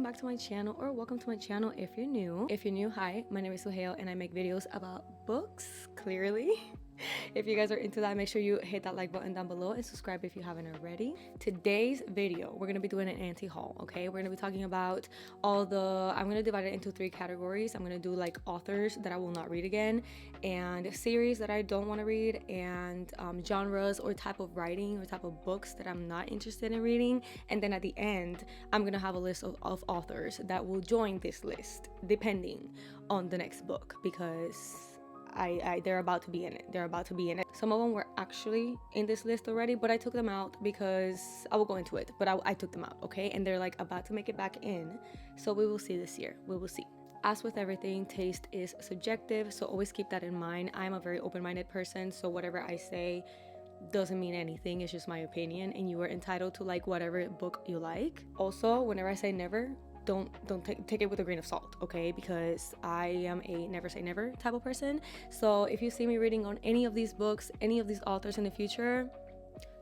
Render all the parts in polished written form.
back to my channel, or welcome to my channel if you're new. If you're new, hi, my name is Suhail and I make videos about books, clearly. If you guys are into that, make sure you hit that like button down below and subscribe if you haven't already. Today's video, we're gonna be doing an anti-haul, okay? We're gonna be talking about I'm gonna divide it into 3 categories. I'm gonna do like authors that I will not read again, and series that I don't want to read, and genres or type of writing or type of books that I'm not interested in reading. And then at the end, I'm gonna have a list of authors that will join this list depending on the next book, because they're about to be in it. Some of them were actually in this list already, but I took them out because I will go into it, but I took them out, okay? And they're like about to make it back in, so we will see this year. We will see. As with everything, taste is subjective, so always keep that in mind. I'm a very open-minded person, so whatever I say doesn't mean anything. It's just my opinion, and you are entitled to like whatever book you like. Also, whenever I say never, don't take it with a grain of salt, okay? Because I am a never say never type of person. So if you see me reading on any of these books, any of these authors in the future,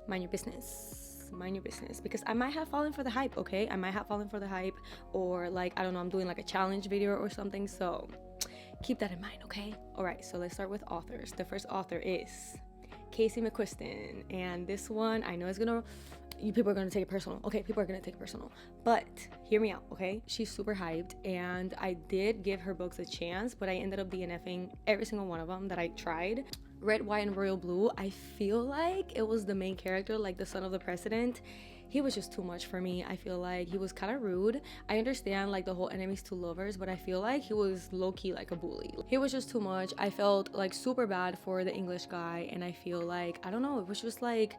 mind your business. Mind your business, because I might have fallen for the hype, okay? I might have fallen for the hype, or like, I don't know, I'm doing like a challenge video or something, so keep that in mind, okay? All right, so let's start with authors. The first author is Casey McQuiston, and this one, I know people are gonna take it personal, okay? People are gonna take it personal, but hear me out, okay? She's super hyped, and I did give her books a chance, but I ended up DNFing every single one of them that I tried. Red, White, and Royal Blue, I feel like it was the main character, like the son of the president. He was just too much for me. I feel like he was kind of rude. I understand like the whole enemies to lovers, but I feel like he was low-key like a bully. He was just too much. I felt like super bad for the English guy, and I feel like, I don't know, it was just like,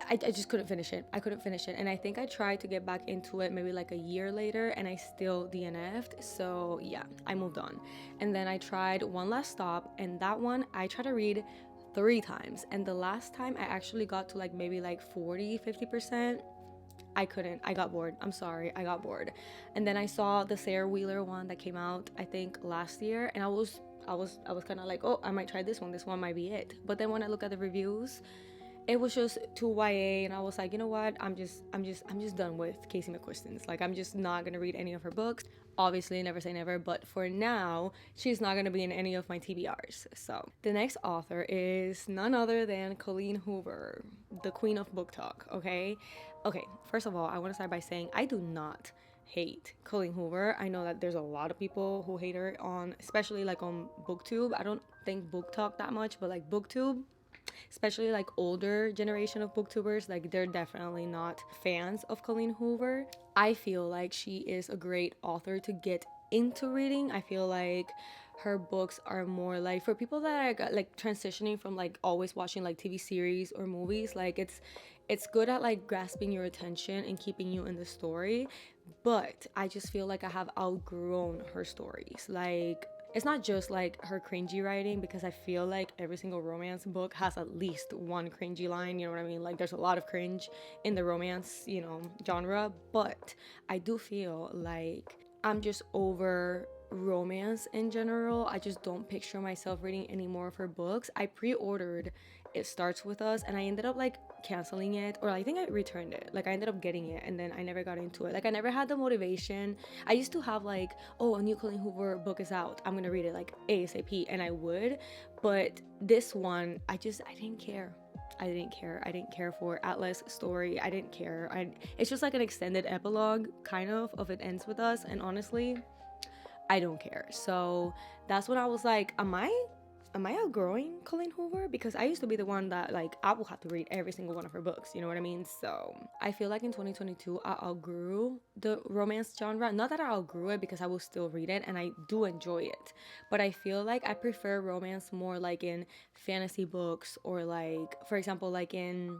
I just couldn't finish it. I couldn't finish it, and I think I tried to get back into it maybe like a year later, and I still DNF'd. So yeah, I moved on. And then I tried One Last Stop, and that one I tried to read 3 times, and the last time I actually got to like maybe like 40-50%. I couldn't. I got bored. I'm sorry. I got bored. And then I saw the Sarah Wheeler one that came out, I think last year, and I was kind of like, oh, I might try this one. This one might be it. But then when I look at the reviews, it was just too YA, and I was like, you know what? I'm just done with Casey McQuiston's. Like, I'm just not gonna read any of her books. Obviously, never say never, but for now, she's not gonna be in any of my TBRs. So the next author is none other than Colleen Hoover, the queen of book talk. Okay, first of all, I want to start by saying I do not hate Colleen Hoover. I know that there's a lot of people who hate her especially like on BookTube. I don't think book talk that much, but like BookTube, especially like older generation of booktubers, like they're definitely not fans of Colleen Hoover. I feel like she is a great author to get into reading. I feel like her books are more like for people that are like transitioning from like always watching like TV series or movies. Like it's good at like grasping your attention and keeping you in the story, but I just feel like I have outgrown her stories. Like, it's not just like her cringy writing, because I feel like every single romance book has at least one cringy line, you know what I mean? Like, there's a lot of cringe in the romance, genre, but I do feel like I'm just over romance in general. I just don't picture myself reading any more of her books. I pre-ordered It Starts With Us, and I ended up like canceling it, or I think I returned it. Like, I ended up getting it, and then I never got into it. Like, I never had the motivation. I used to have like, oh, a new Colleen Hoover book is out, I'm gonna read it like ASAP, and I would. But this one, I didn't care. I didn't care for Atlas story. I didn't care. It's just like an extended epilogue kind of It Ends With Us, and honestly, I don't care. So that's when I was like, am I outgrowing Colleen Hoover? Because I used to be the one that like I will have to read every single one of her books, you know what I mean? So I feel like in 2022 I outgrew the romance genre. Not that I outgrew it, because I will still read it and I do enjoy it, but I feel like I prefer romance more like in fantasy books, or like, for example, like in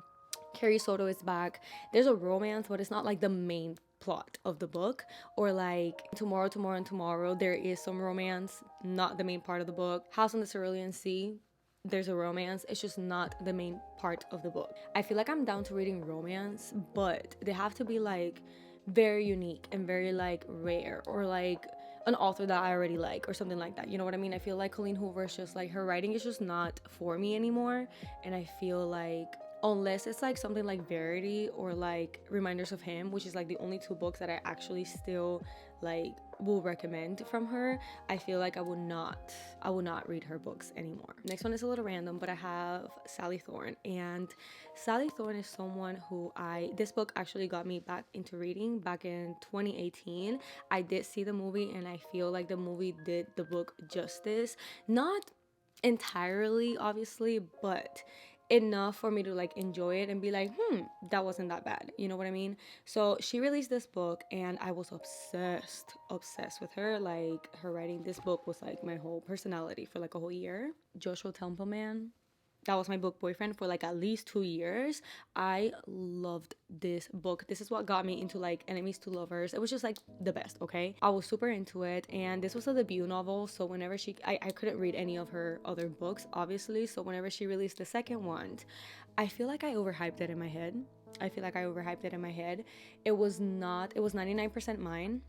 Carrie Soto Is Back, there's a romance, but it's not like the main plot of the book. Or like Tomorrow, there is some romance, not the main part of the book. House on the Cerulean Sea, there's a romance, it's just not the main part of the book. I feel like I'm down to reading romance, but they have to be like very unique and very like rare, or like an author that I already like, or something like that, you know what I mean? I feel like Colleen Hoover is just like, her writing is just not for me anymore, and I feel like unless it's like something like Verity or like Reminders of Him, which is like the only two books that I actually still like will recommend from her. I feel like I will not read her books anymore. Next one is a little random, but I have Sally Thorne, and Sally Thorne is someone who this book actually got me back into reading back in 2018. I did see the movie, and I feel like the movie did the book justice. Not entirely, obviously, but enough for me to like enjoy it and be like, that wasn't that bad, you know what I mean? So she released this book, and I was obsessed with her. Like, her writing this book was like my whole personality for like a whole year. Joshua Templeman, that was my book boyfriend for like at least 2 years. I loved this book. This is what got me into like Enemies to Lovers. It was just like the best, okay? I was super into it, and this was a debut novel, so whenever I couldn't read any of her other books, obviously, so whenever she released the second one, I feel like I overhyped it in my head. It was 99% mine,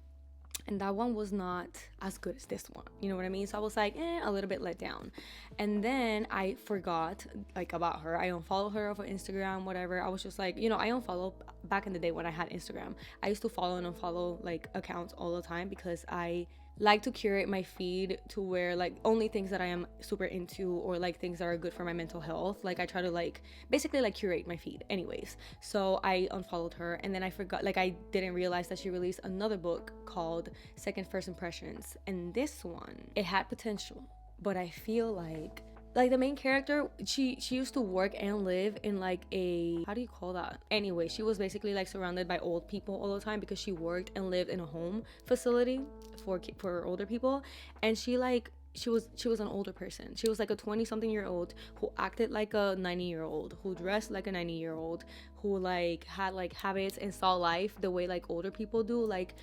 and that one was not as good as this one, you know what I mean? So I was like, a little bit let down. And then I forgot like about her. I unfollowed her off of Instagram, whatever. I was just like, I unfollowed back in the day when I had Instagram. I used to follow and unfollow like accounts all the time, because I like to curate my feed to where like only things that I am super into, or like things that are good for my mental health. Like, I try to like basically like curate my feed anyways. So I unfollowed her, and then I forgot, like, I didn't realize that she released another book called Second First Impressions, and this one, it had potential, but I feel like the main character, she used to work and live in like a, how do you call that? Anyway, she was basically like surrounded by old people all the time, because she worked and lived in a home facility for older people. And she was an older person. She was like a 20-something-year-old who acted like a 90-year-old, who dressed like a 90-year-old, who like had like habits and saw life the way like older people do. Like,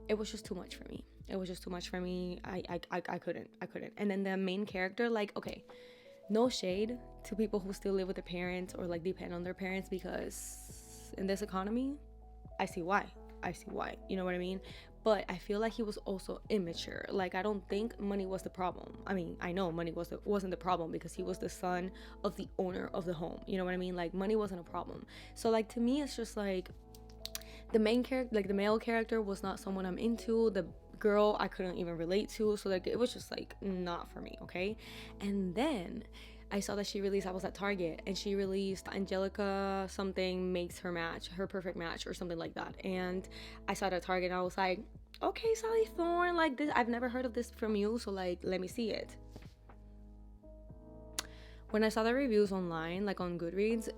it was just too much for me. I couldn't. And then the main character, like, okay, no shade to people who still live with their parents or like depend on their parents, because in this economy, I see why, you know what I mean? But I feel like he was also immature. Like, I don't think money was the problem. I mean, I know money wasn't the problem, because he was the son of the owner of the home, you know what I mean? Like, money wasn't a problem. So like, to me, it's just like, the main character, like the male character, was not someone I'm into. The girl I couldn't even relate to, so like, it was just like not for me, okay? And then I saw that I was at Target, and she released Angelica something makes her match, her perfect match, or something like that. And I saw it at Target, and I was like, okay, Sally Thorne, like, this, I've never heard of this from you, so like, let me see it. When I saw the reviews online, like on Goodreads,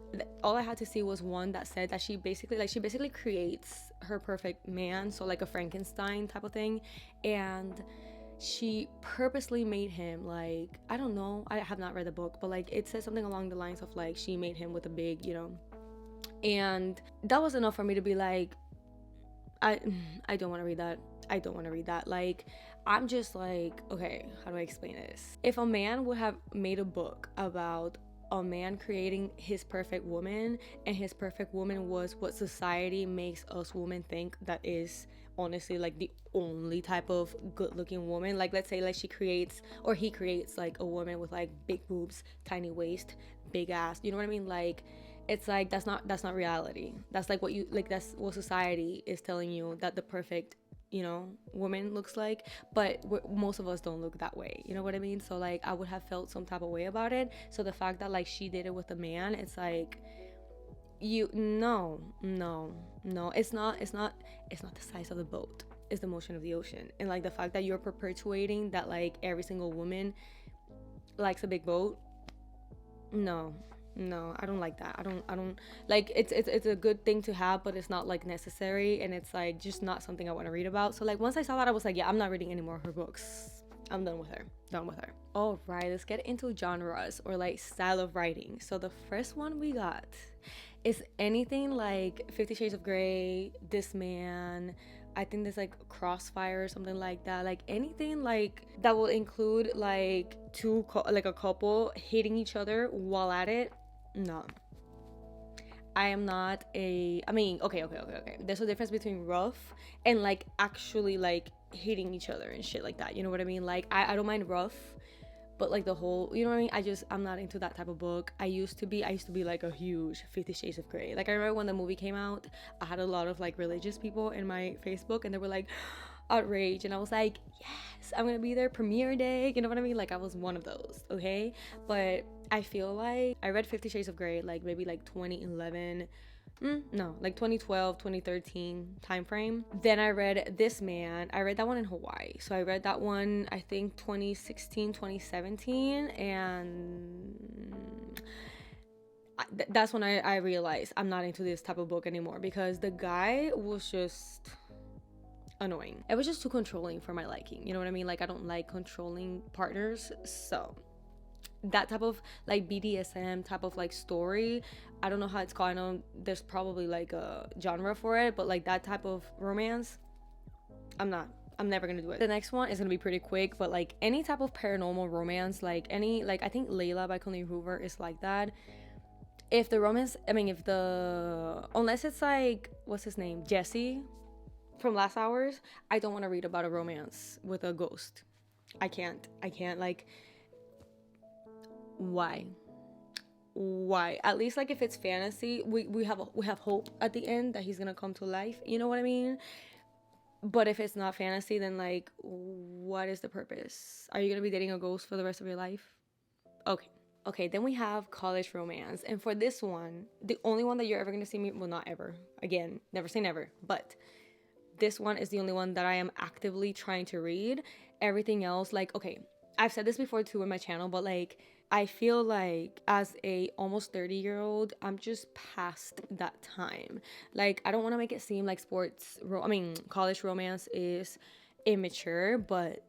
all I had to see was one that said that she basically creates her perfect man, so like a Frankenstein type of thing, and she purposely made him like, I don't know, I have not read the book, but like, it says something along the lines of like, she made him with a big, and that was enough for me to be like, I don't want to read that. Like, I'm just like, okay, how do I explain this? If a man would have made a book about a man creating his perfect woman, and his perfect woman was what society makes us women think that is honestly like the only type of good looking woman, like, let's say like he creates like a woman with like big boobs, tiny waist, big ass, you know what I mean? Like, it's like, that's not reality. That's like that's what society is telling you that the perfect, woman looks like, but most of us don't look that way, you know what I mean? So like, I would have felt some type of way about it. So the fact that like she did it with a man, it's like, no, it's not the size of the boat, it's the motion of the ocean. And like, the fact that you're perpetuating that like every single woman likes a big boat, no, I don't like that. I don't like, it's a good thing to have, but it's not like necessary, and it's like just not something I want to read about. So like, once I saw that, I was like, yeah, I'm not reading any more of her books. I'm done with her. All right, let's get into genres, or like style of writing. So the first one we got is anything like 50 Shades of Grey, This Man, I think there's like Crossfire or something like that. Like, anything like that will include like a couple hating each other while at it. No, I am not okay. There's a difference between rough and like actually like hating each other and shit like that. You know what I mean? Like, I don't mind rough, but like the whole, you know what I mean, I'm not into that type of book. I used to be like a huge 50 Shades of Grey. Like I remember when the movie came out, I had a lot of like religious people in my Facebook, and they were like outraged, and I was like, yes, I'm gonna be there premiere day, you know what I mean? Like I was one of those, okay? But I feel like I read 50 Shades of Grey like maybe like 2011, no, like 2012, 2013 time frame. Then I read This Man. I read that one in Hawaii. So I read that one, I think 2016, 2017. And that's when I realized I'm not into this type of book anymore, because the guy was just annoying. It was just too controlling for my liking. You know what I mean? Like I don't like controlling partners. So that type of like BDSM type of like story, I don't know how it's called. I know there's probably like a genre for it, but like that type of romance, I'm never gonna do it. The next one is gonna be pretty quick, but like any type of paranormal romance, like any, like I think Layla by Colleen Hoover is like that. If the romance, unless it's like, what's his name, Jesse from Last Hours, I don't want to read about a romance with a ghost. I can't like, why? At least like if it's fantasy, we have hope at the end that he's gonna come to life, you know what I mean? But if it's not fantasy, then like, what is the purpose? Are you gonna be dating a ghost for the rest of your life? Okay, then we have college romance. And for this one, the only one that you're ever gonna see me, well, not ever, again, never say never, but this one is the only one that I am actively trying to read. Everything else, like, okay, I've said this before too in my channel, but like, I feel like as a almost 30-year-old, I'm just past that time. Like, I don't want to make it seem like college romance is immature, but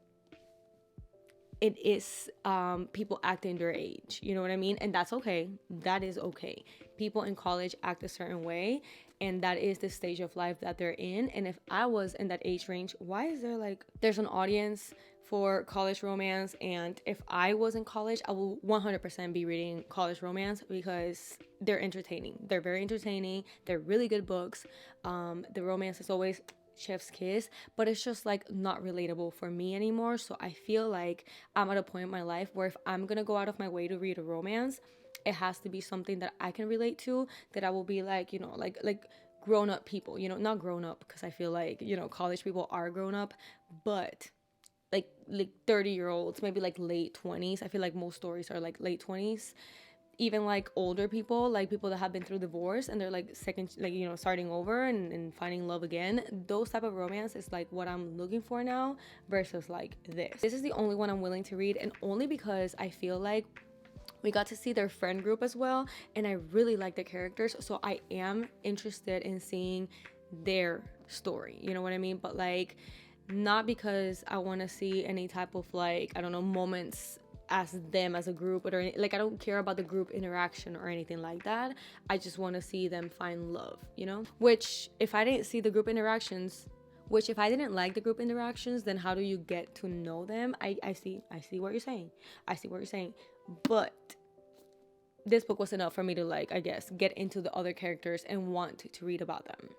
it is people acting their age, you know what I mean? And that's okay. That is okay. People in college act a certain way, and that is the stage of life that they're in. And if I was in that age range, why is there like, there's an audience for college romance? And if I was in college, I will 100% be reading college romance, because they're entertaining. They're very entertaining. They're really good books. The romance is always chef's kiss, but it's just like not relatable for me anymore. So I feel like I'm at a point in my life where if I'm gonna go out of my way to read a romance, it has to be something that I can relate to, that I will be like, you know, like grown up people, you know, not grown up, because I feel like, you know, college people are grown up, but like 30-year-olds, maybe like late 20s. I feel like most stories are like late 20s. Even like older people, like people that have been through divorce and they're like starting over and finding love again. Those type of romance is like what I'm looking for now, versus like this. This is the only one I'm willing to read, and only because I feel like we got to see their friend group as well, and I really like the characters, so I am interested in seeing their story, you know what I mean? But like, not because I want to see any type of like, I don't know, moments as them as a group, or like, I don't care about the group interaction or anything like that. I just want to see them find love, you know? Which if I didn't like the group interactions, then how do you get to know them? I see what you're saying. But this book was enough for me to like, I guess, get into the other characters and want to read about them.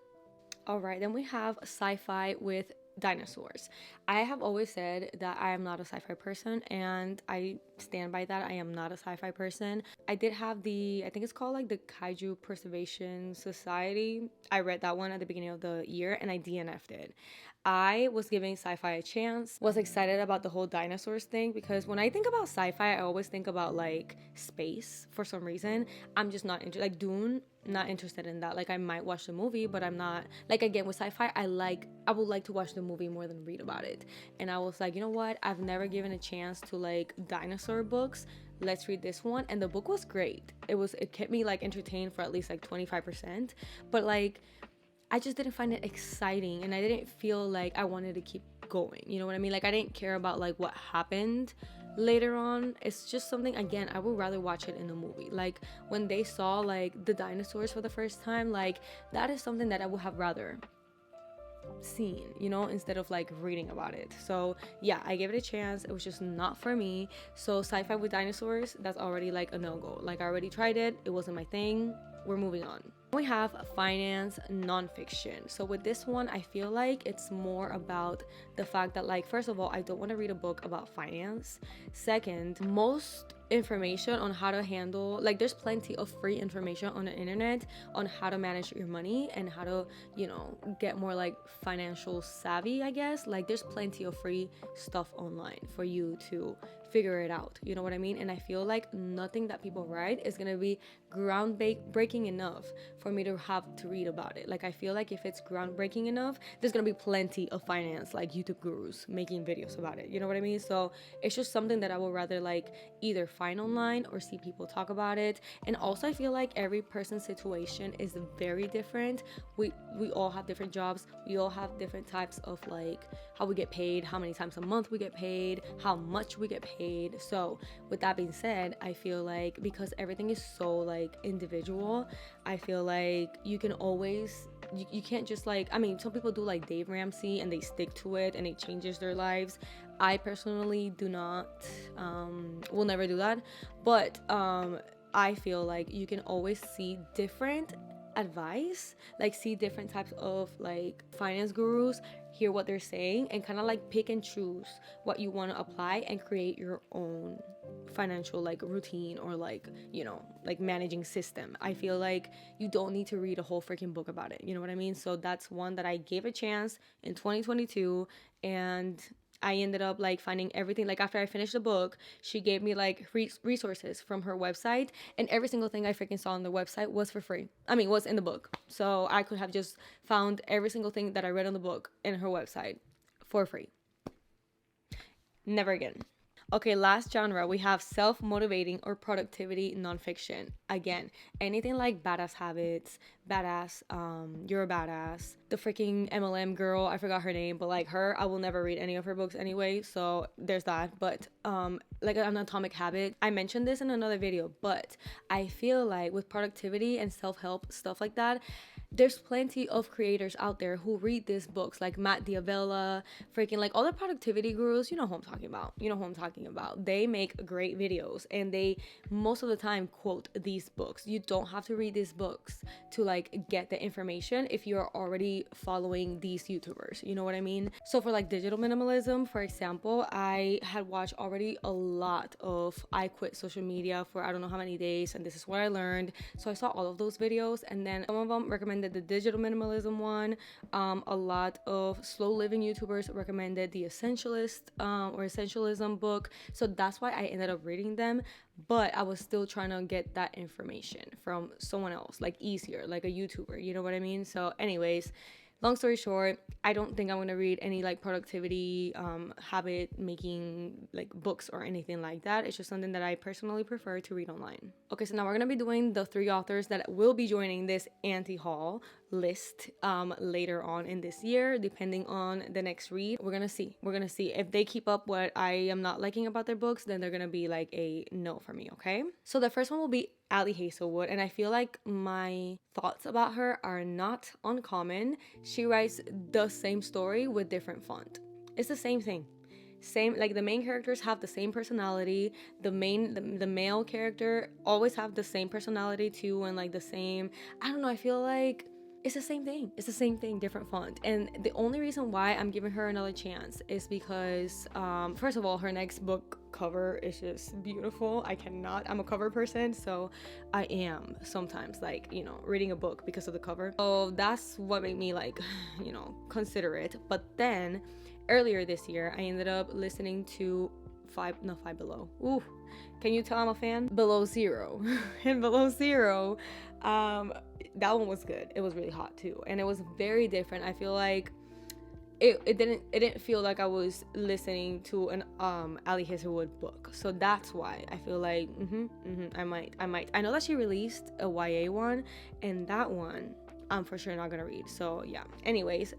All right, then we have sci-fi with dinosaurs. I have always said that I am not a sci-fi person, and I stand by that. I am not a sci-fi person. I did have I think it's called like the Kaiju Preservation Society. I read that one at the beginning of the year, and I DNF'd it. I was giving sci-fi a chance, was excited about the whole dinosaurs thing, because when I think about sci-fi, I always think about like space for some reason. I'm just not into like Dune, not interested in that. Like, I might watch the movie, but I'm not, like, again, with sci-fi, I would like to watch the movie more than read about it. And I was like, you know what, I've never given a chance to like dinosaur books. Let's read this one. And the book was great. It kept me like entertained for at least like 25%, but like I just didn't find it exciting, and I didn't feel like I wanted to keep going, you know what I mean? Like, I didn't care about like what happened later on. It's just something, again, I would rather watch it in the movie. Like, when they saw like the dinosaurs for the first time, like, that is something that I would have rather seen, you know, instead of like reading about it. So yeah, I gave it a chance. It was just not for me. So sci-fi with dinosaurs, that's already like a no-go. Like, I already tried it, it wasn't my thing. we're moving on. We have finance nonfiction. So with this one, I feel like it's more about the fact that, like, first of all, I don't want to read a book about finance. Second, most information on how to handle, like, there's plenty of free information on the internet on how to manage your money and how to, you know, get more like financial savvy, I guess. Like, there's plenty of free stuff online for you to figure it out, you know what I mean? And I feel like nothing that people write is gonna be groundbreaking enough for me to have to read about it. Like, I feel like if it's groundbreaking enough, there's gonna be plenty of finance, like, YouTube gurus making videos about it, you know what I mean? So it's just something that I would rather, like, either find online or see people talk about it. And also, I feel like every person's situation is very different. We all have different jobs, we all have different types of, like, how we get paid, how many times a month we get paid, how much we get paid. So with that being said, I feel like because everything is so, like, individual, I feel like you can always, you can't just, like, I mean, some people do like Dave Ramsey and they stick to it and it changes their lives. I personally do not, will never do that. But I feel like you can always see different advice, like see different types of, like, finance gurus, hear what they're saying, and kind of like pick and choose what you want to apply and create your own financial, like, routine or, like, you know, like, managing system. I feel like you don't need to read a whole freaking book about it, you know what I mean? So that's one that I gave a chance in 2022, and I ended up, like, finding everything. Like, after I finished the book, she gave me, like, resources from her website, and every single thing I freaking saw on the website was for free. I mean, was in the book. So I could have just found every single thing that I read on the book in her website for free. Never again. Okay, last genre, we have self-motivating or productivity nonfiction. Again, anything like Badass Habits, Badass, You're a Badass, the freaking MLM girl, I forgot her name, but, like, her, I will never read any of her books anyway, so there's that. But like an Atomic Habit, I mentioned this in another video, but I feel like with productivity and self-help, stuff like that, there's plenty of creators out there who read these books, like Matt D'Avella, freaking, like, all the productivity gurus. You know who I'm talking about. They make great videos, and they most of the time quote these books. You don't have to read these books to, like, get the information if you're already following these YouTubers, you know what I mean? So for, like, digital minimalism, for example, I had watched already a lot of I quit social media for I don't know how many days, and this is what I learned. So I saw all of those videos, and then some of them recommended the digital minimalism one. A lot of slow living YouTubers recommended the Essentialist or Essentialism book. So that's why I ended up reading them. But I was still trying to get that information from someone else, like, easier, like a YouTuber, you know what I mean? So anyways, long story short, I don't think I'm going to read any, like, productivity, habit making, like, books or anything like that. It's just something that I personally prefer to read online. Okay, so now we're going to be doing the 3 authors that will be joining this anti-haul list later on in this year, depending on the next read. We're gonna see if they keep up what I am not liking about their books, then they're gonna be like a no for me. Okay, so the first one will be Ali Hazelwood, and I feel like my thoughts about her are not uncommon. She writes the same story with different font. It's the same thing. Same, like, the main characters have the same personality. The male character always have the same personality too, and, like, the same, I don't know, I feel like it's the same thing, different font. And the only reason why I'm giving her another chance is because first of all, her next book cover is just beautiful. I'm a cover person, so I am sometimes, like, you know, reading a book because of the cover. So that's what made me, like, you know, consider it. But then earlier this year, I ended up listening to Five Below. Ooh, can you tell I'm a fan? Below Zero. And Below Zero, that one was good. It was really hot too, and it was very different. I feel like it didn't feel like I was listening to an Ali Hazelwood book. So that's why I feel like I might. I know that she released a YA one, and that one I'm for sure not gonna read. So yeah. Anyways,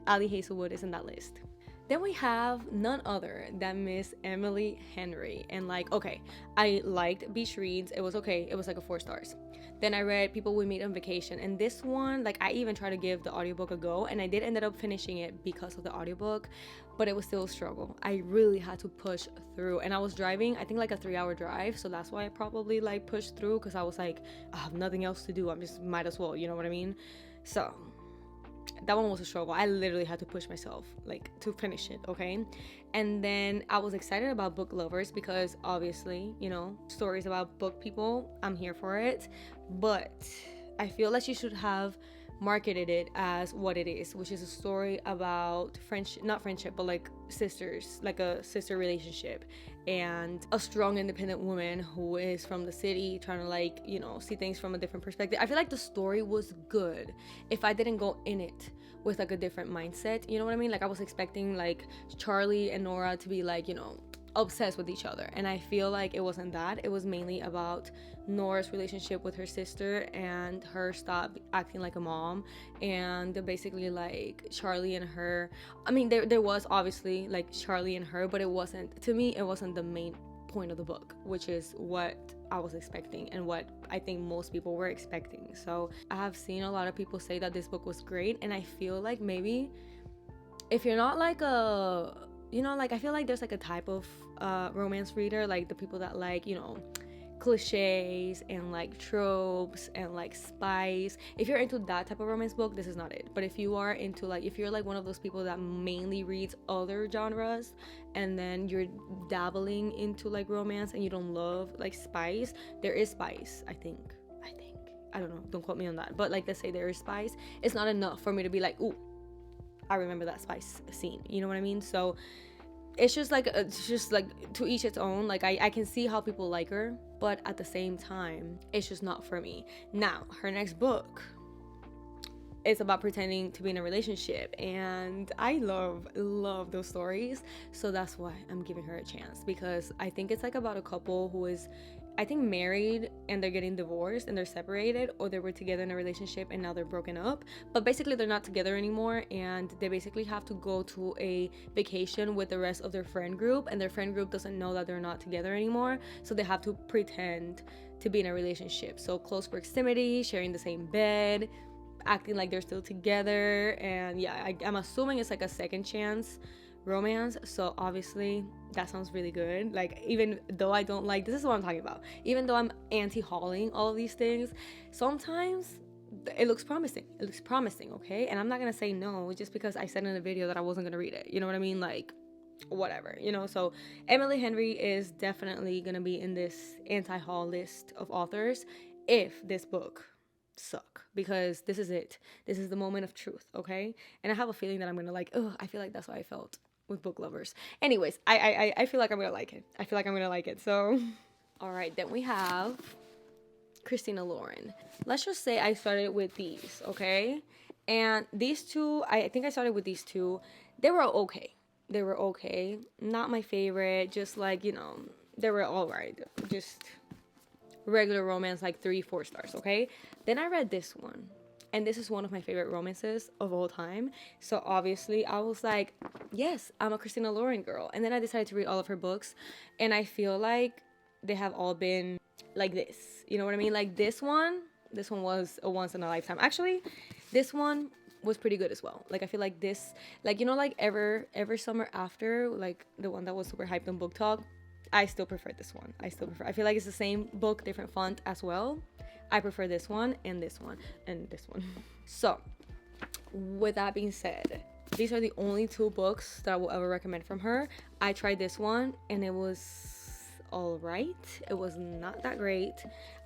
Ali Hazelwood is in that list. Then we have none other than Miss Emily Henry. And like, okay, I liked Beach Reads. It was okay. It was like a 4 stars. Then I read People We Meet on Vacation. And this one, like, I even tried to give the audiobook a go. And I did ended up finishing it because of the audiobook. But it was still a struggle. I really had to push through. And I was driving, I think like a 3-hour drive. So that's why I probably like pushed through. Because I was like, I have nothing else to do. I'm just might as well. You know what I mean? So that one was a struggle. I literally had to push myself like to finish it, okay? And then I was excited about Book Lovers because obviously, you know, stories about book people, I'm here for it. But I feel like you should have marketed it as what it is, which is a story about friendship, not friendship, but like sisters, like a sister relationship, and a strong independent woman who is from the city trying to, like, you know, see things from a different perspective. I feel like the story was good if I didn't go in it with like a different mindset, you know what I mean? Like I was expecting like Charlie and Nora to be like, you know, obsessed with each other, and I feel like it wasn't that. It was mainly about Nora's relationship with her sister and her stop acting like a mom, and basically like Charlie and her. I mean, there was obviously like Charlie and her, but it wasn't, to me, it wasn't the main point of the book, which is what I was expecting and what I think most people were expecting. So I have seen a lot of people say that this book was great, and I feel like maybe if you're not like a, you know, like I feel like there's like a type of romance reader, like the people that like, you know, cliches and like tropes and like spice. If you're into that type of romance book, this is not it. But if you are into like, if you're like one of those people that mainly reads other genres and then you're dabbling into like romance and you don't love like spice, there is spice, I think, I don't know, don't quote me on that, but like, let's say there is spice, it's not enough for me to be like, ooh, I remember that spice scene, you know what I mean? So it's just like to each its own. Like I can see how people like her, but at the same time, it's just not for me. Now, her next book is about pretending to be in a relationship, and I love those stories. So that's why I'm giving her a chance, because I think it's like about a couple who is, I think, married and they're getting divorced and they're separated, or they were together in a relationship and now they're broken up, but basically they're not together anymore, and they basically have to go to a vacation with the rest of their friend group, and their friend group doesn't know that they're not together anymore, so they have to pretend to be in a relationship. So close proximity, sharing the same bed, acting like they're still together. And yeah, I'm assuming it's like a second chance romance. So obviously that sounds really good. Like, even though I don't like, this is what I'm talking about, even though I'm anti-hauling all of these things, sometimes it looks promising, okay? And I'm not gonna say no just because I said in a video that I wasn't gonna read it, you know what I mean? Like, whatever, you know? So Emily Henry is definitely gonna be in this anti-haul list of authors if this book suck, because this is it. This is the moment of truth, okay? And I have a feeling that I'm gonna like, I feel like that's what I felt with Book Lovers. Anyways, I feel like I'm gonna like it. So all right, then we have Christina Lauren. Let's just say I started with these, okay? And these two, I think I started with these two. They were okay. Not my favorite, just like, you know, they were all right. Just regular romance, like 3-4 stars, okay? Then I read this one, and this is one of my favorite romances of all time. So obviously I was like, yes, I'm a Christina Lauren girl. And then I decided to read all of her books, and I feel like they have all been like this, you know what I mean? Like this one was a once in a lifetime. Actually, this one was pretty good as well. Like I feel like this, like, you know, like Ever Summer After, like the one that was super hyped on Book Talk, I still prefer this one. I feel like it's the same book, different font as well. I prefer this one and this one and this one. So with that being said, these are the only 2 books that I will ever recommend from her. I tried this one and it was all right. It was not that great.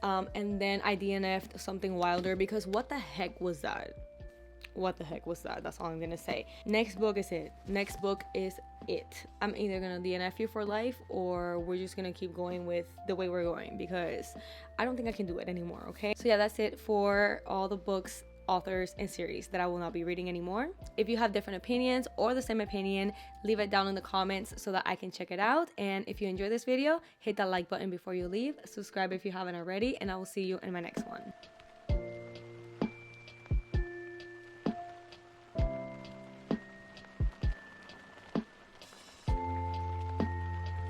And then I DNF'd Something Wilder, because what the heck was that? That's all I'm gonna say. Next book is it. I'm either gonna DNF you for life, or we're just gonna keep going with the way we're going, because I don't think I can do it anymore, okay? So yeah, that's it for all the books, authors, and series that I will not be reading anymore. If you have different opinions or the same opinion, leave it down in the comments so that I can check it out. And if you enjoyed this video, hit that like button before you leave, subscribe if you haven't already, and I will see you in my next one.